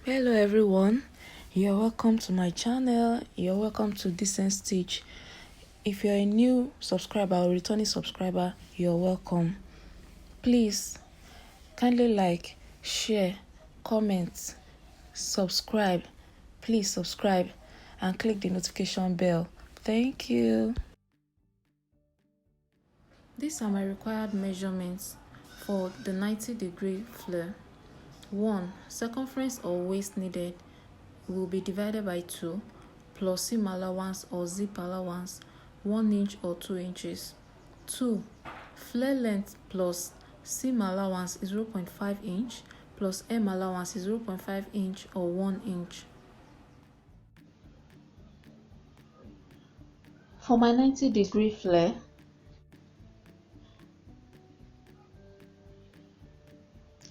Hello everyone, you're welcome to my channel. You're welcome to Decenstitch. If you're a new subscriber or returning subscriber, you're welcome. Please kindly like, share, comment, subscribe. Please subscribe and click the notification bell. Thank you. These are my required measurements for the 90-degree flare. 1. Circumference or waist needed will be divided by 2 plus seam allowance or zip allowance 1 inch or 2 inches. 2. Flare length plus seam allowance is 0.5 inch plus hem allowance is 0.5 inch or 1 inch. For my 90-degree flare,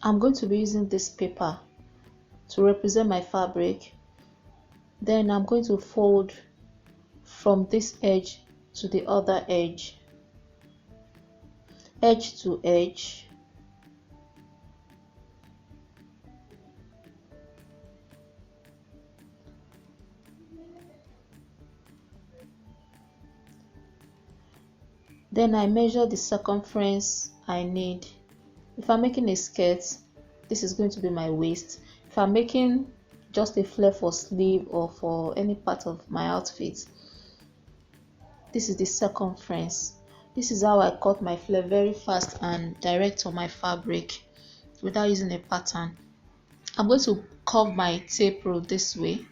I'm going to be using this paper to represent my fabric. Then I'm going to fold from this edge to the other edge to edge. Then I measure the circumference I need. If I'm making a skirt, this is going to be my waist. If I'm making just a flare for sleeve or for any part of my outfit, this is the circumference. This is how I cut my flare very fast and direct on my fabric without using a pattern. I'm going to curve my tape rule this way,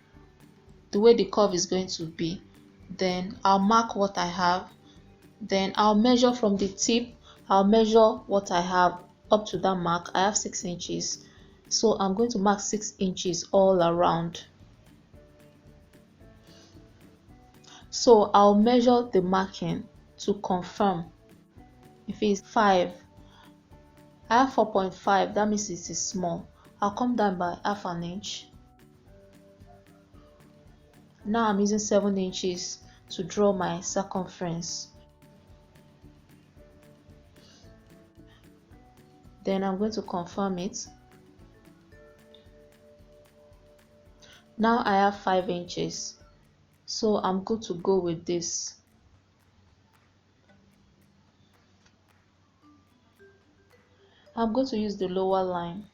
the way the curve is going to be. Then I'll mark what I have. Then I'll measure from the tip. I'll measure what I have up to that mark. I have 6 inches. So I'm going to mark 6 inches all around. So I'll measure the marking to confirm. If it's 5, I have 4.5, that means it is small. I'll come down by half an inch. Now I'm using 7 inches to draw my circumference. Then I'm going to confirm it. Now I have 5 inches. So I'm good to go with this. I'm going to use the lower line.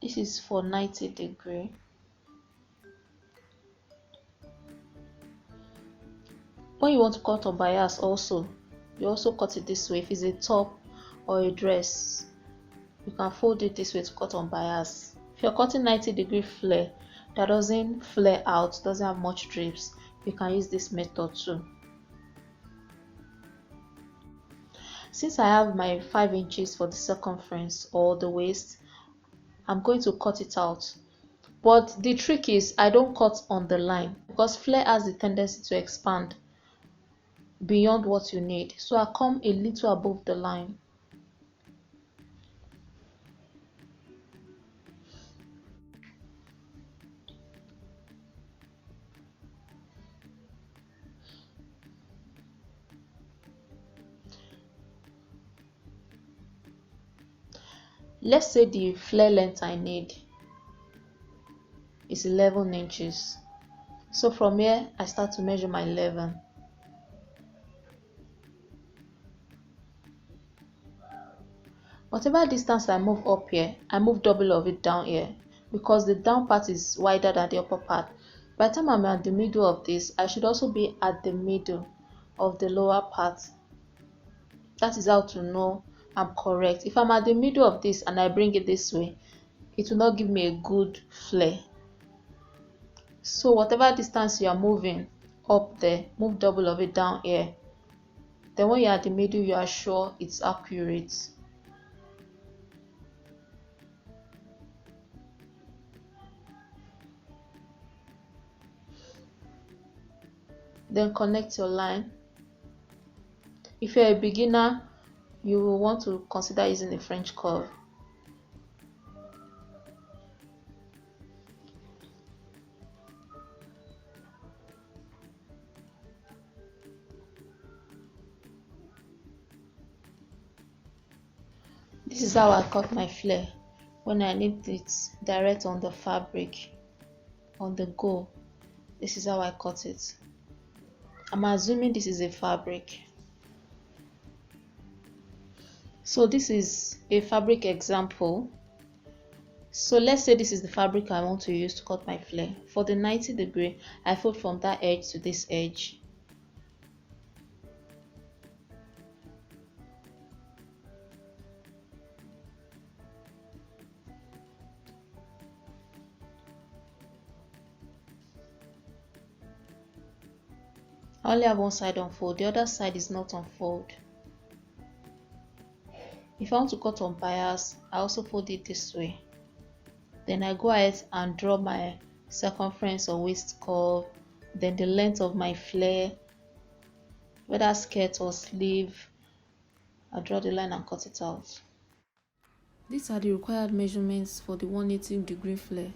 This is for 90 degree. When you want to cut on bias also, you also cut it this way. If it's a top or a dress, you can fold it this way to cut on bias. If you're cutting 90-degree flare that doesn't flare out, doesn't have much drapes, you can use this method too. Since I have my 5 inches for the circumference or the waist, I'm going to cut it out. But the trick is I don't cut on the line because flare has the tendency to expand beyond what you need. So I come a little above the line. Let's say the flare length I need is 11 inches. So from here, I start to measure my 11. Whatever distance I move up here, I move double of it down here because the down part is wider than the upper part. By the time I'm at the middle of this, I should also be at the middle of the lower part. That is how to know I'm correct. If I'm at the middle of this and I bring it this way, it will not give me a good flare. So whatever distance you are moving up there, move double of it down here. Then when you're at the middle, you are sure it's accurate. Then connect your line. If you're a beginner, you will want to consider using a French curve. This is how I cut my flare when I need it direct on the fabric, on the go. This is how I cut it. I'm assuming this is a fabric. So this is a fabric example. So let's say this is the fabric I want to use to cut my flare. For the 90°, I fold from that edge to this edge. I only have one side on fold, the other side is not on fold. If I want to cut on bias, I also fold it this way. Then I go ahead and draw my circumference or waist curve, then the length of my flare, whether skirt or sleeve. I draw the line and cut it out. These are the required measurements for the 180° flare.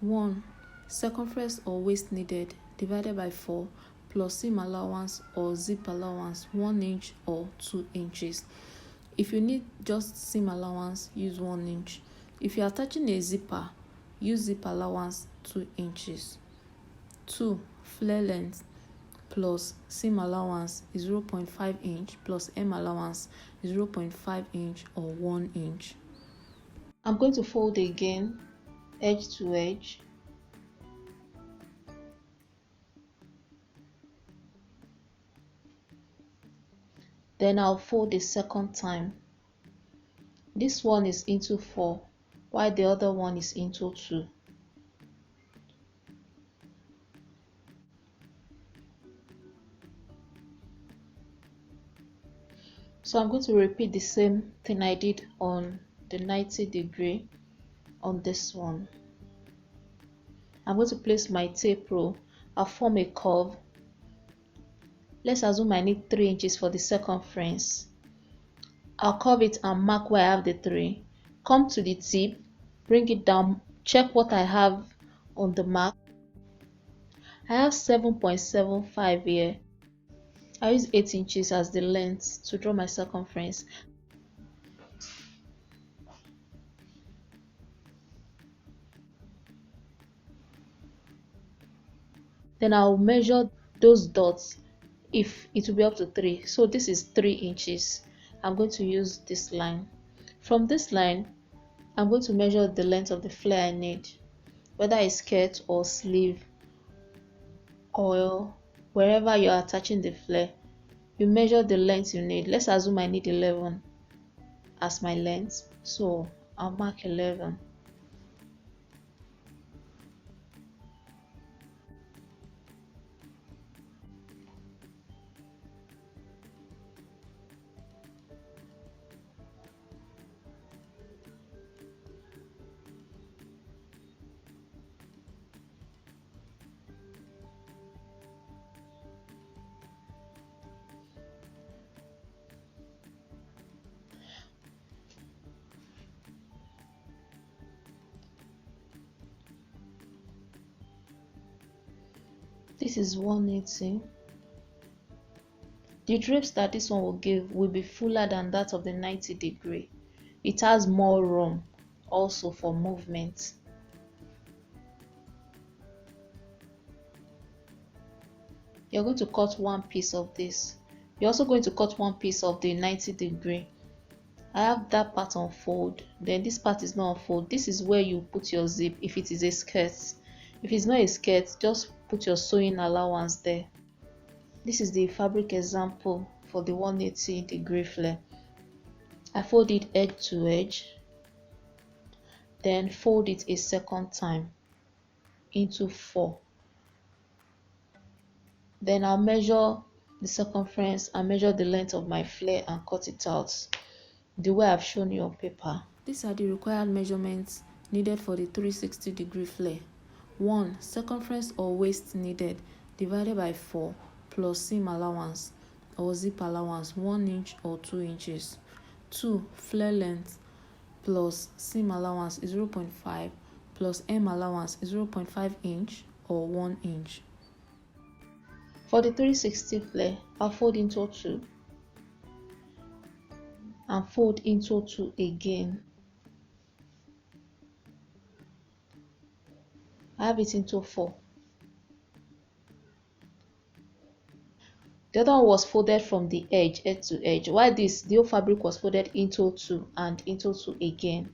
1. Circumference or waist needed divided by 4 plus seam allowance or zip allowance 1 inch or 2 inches. If you need just seam allowance, use 1 inch. If you are attaching a zipper, use zip allowance 2 inches. 2. Flare length plus seam allowance is 0.5 inch plus hem allowance is 0.5 inch or 1 inch. I'm going to fold again, edge to edge. Then I'll fold a second time. This one is into 4, while the other one is into 2. So I'm going to repeat the same thing I did on the 90° on this one. I'm going to place my tape rule. I'll form a curve. Let's assume I need 3 inches for the circumference. I'll curve it and mark where I have the 3. Come to the tip, bring it down, check what I have on the mark. I have 7.75 here. I use 8 inches as the length to draw my circumference. Then I'll measure those dots if it will be up to 3. So this is 3 inches. I'm going to use this line. From this line, I'm going to measure the length of the flare I need, whether it's skirt or sleeve or wherever you're attaching the flare. You measure the length you need. Let's assume I need 11 as my length, so I'll mark 11. This is 180. The drapes that this one will give will be fuller than that of the 90°. It has more room also for movement. You're going to cut one piece of this. You're also going to cut one piece of the 90°. I have that part on fold, then this part is not on fold. This is where you put your zip if it is a skirt. If it's not a skirt, just put your sewing allowance there. This is the fabric example for the 180° flare. I fold it edge to edge, then fold it a second time into 4. Then I'll measure the circumference and measure the length of my flare and cut it out the way I've shown you on paper. These are the required measurements needed for the 360° flare. 1. Circumference or waist needed divided by 4 plus seam allowance or zip allowance 1 inch or 2 inches. 2. Flare length plus seam allowance is 0.5 plus hem allowance is 0.5 inch or 1 inch. For the 360 flare, I'll fold into 2 and fold into 2 again. I have it into 4. The other one was folded from the edge to edge, while the whole fabric was folded into 2 and into 2 again.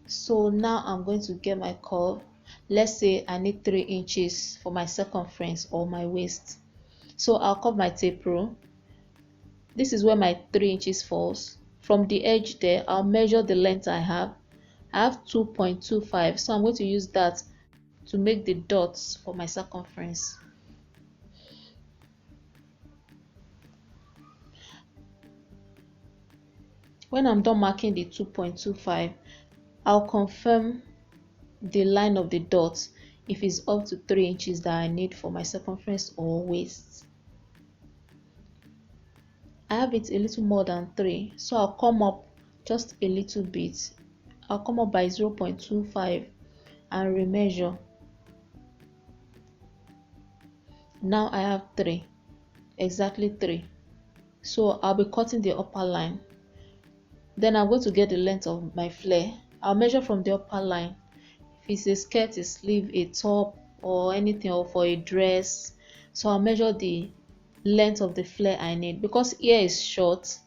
So now I'm going to get my curve. Let's say I need 3 inches for my circumference or my waist. So I'll curve my tape rule. This is where my 3 inches falls. From the edge there, I'll measure the length I have. I have 2.25, so I'm going to use that to make the dots for my circumference. When I'm done marking the 2.25, I'll confirm the line of the dots if it's up to 3 inches that I need for my circumference or waist. I have it a little more than 3, so I'll come up just a little bit. I'll come up by 0.25 and remeasure. Now I have 3, exactly 3. So I'll be cutting the upper line. Then I'm going to get the length of my flare. I'll measure from the upper line. If it's a skirt, a sleeve, a top, or anything, or for a dress, so I'll measure the length of the flare I need. Because ear is short,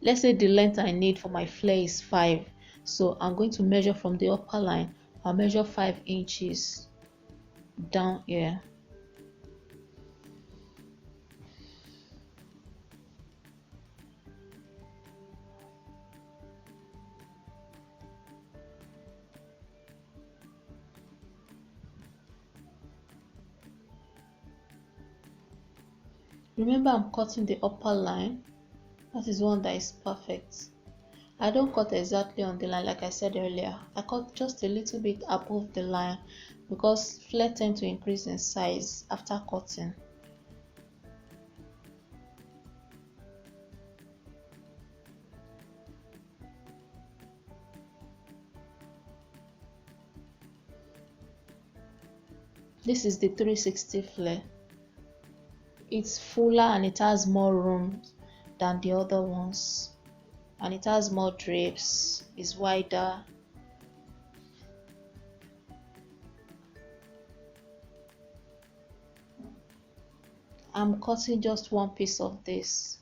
let's say the length I need for my flare is 5, so I'm going to measure from the upper line. I'll measure 5 inches down here. Remember, I'm cutting the upper line. That is one that is perfect. I don't cut exactly on the line like I said earlier. I cut just a little bit above the line because flare tend to increase in size after cutting. This is the 360 flare. It's fuller and it has more room than the other ones, and it has more drapes, it's wider. I'm cutting just one piece of this.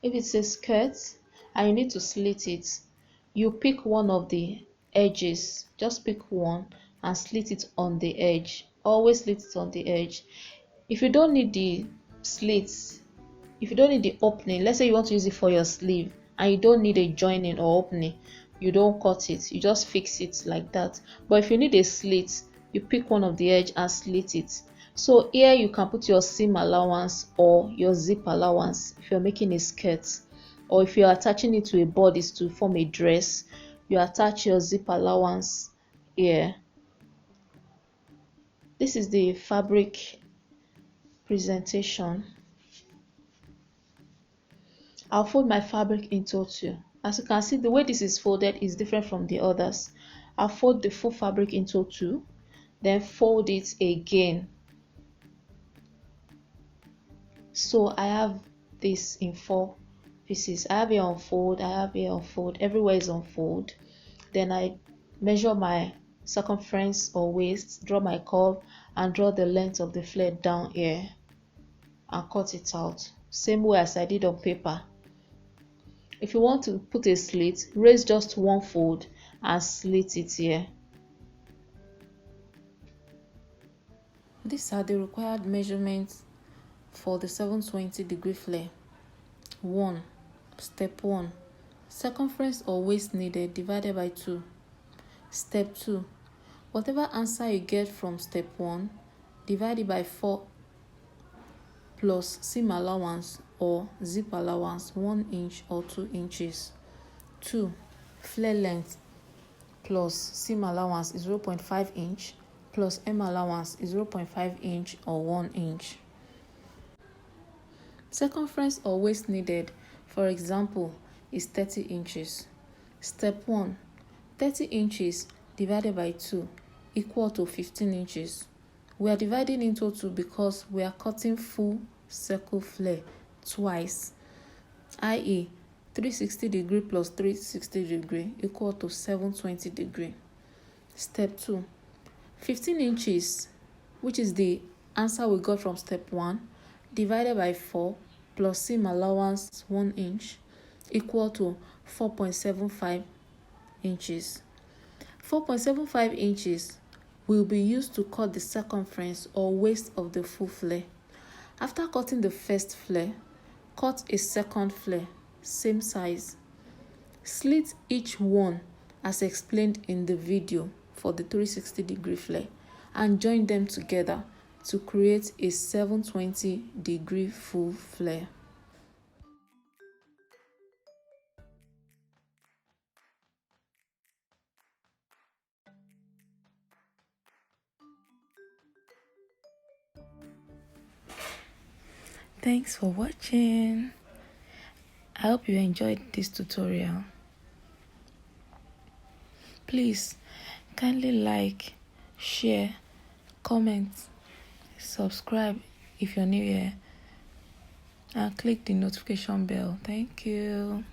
If it's a skirt and you need to slit it, you pick one of the edges, just pick one and slit it on the edge. Always slit it on the edge. If you don't need the slits, if you don't need the opening, let's say you want to use it for your sleeve and you don't need a joining or opening, you don't cut it, you just fix it like that. But if you need a slit, you pick one of the edge and slit it. So here you can put your seam allowance or your zip allowance if you're making a skirt, or if you're attaching it to a bodice to form a dress, you attach your zip allowance here. This is the fabric presentation. I'll fold my fabric into 2. As you can see, the way this is folded is different from the others. I'll fold the full fabric into 2, then fold it again. So I have this in 4 pieces. I have it on fold, I have it on fold, everywhere is on fold. Then I measure my circumference or waist, draw my curve, and draw the length of the flare down here and cut it out, same way as I did on paper. If you want to put a slit, raise just one fold and slit it here. These are the required measurements for the 720-degree flare. 1. Step 1. Circumference or waist needed divided by 2. Step 2. Whatever answer you get from step 1, divide it by 4 plus seam allowance or zip allowance 1 inch or 2 inches. 2. Flare length plus seam allowance is 0.5 inch plus M allowance is 0.5 inch or 1 inch. Circumference or waist needed, for example, is 30 inches. Step 1. 30 inches divided by 2 equal to 15 inches. We are dividing into 2 because we are cutting full circle flare twice, i.e. 360 plus 360 equal to 720. Step 2. 15 inches, which is the answer we got from step 1, divided by 4 plus seam allowance 1 inch equal to 4.75 inches. 4.75 inches will be used to cut the circumference or waist of the full flare. After cutting the first flare, cut a second flare, same size. Slit each one as explained in the video for the 360 flare and join them together to create a 720 full flare. Thanks for watching. I hope you enjoyed this tutorial. Please kindly like, share, comment, subscribe if you're new here, and click the notification bell. Thank you.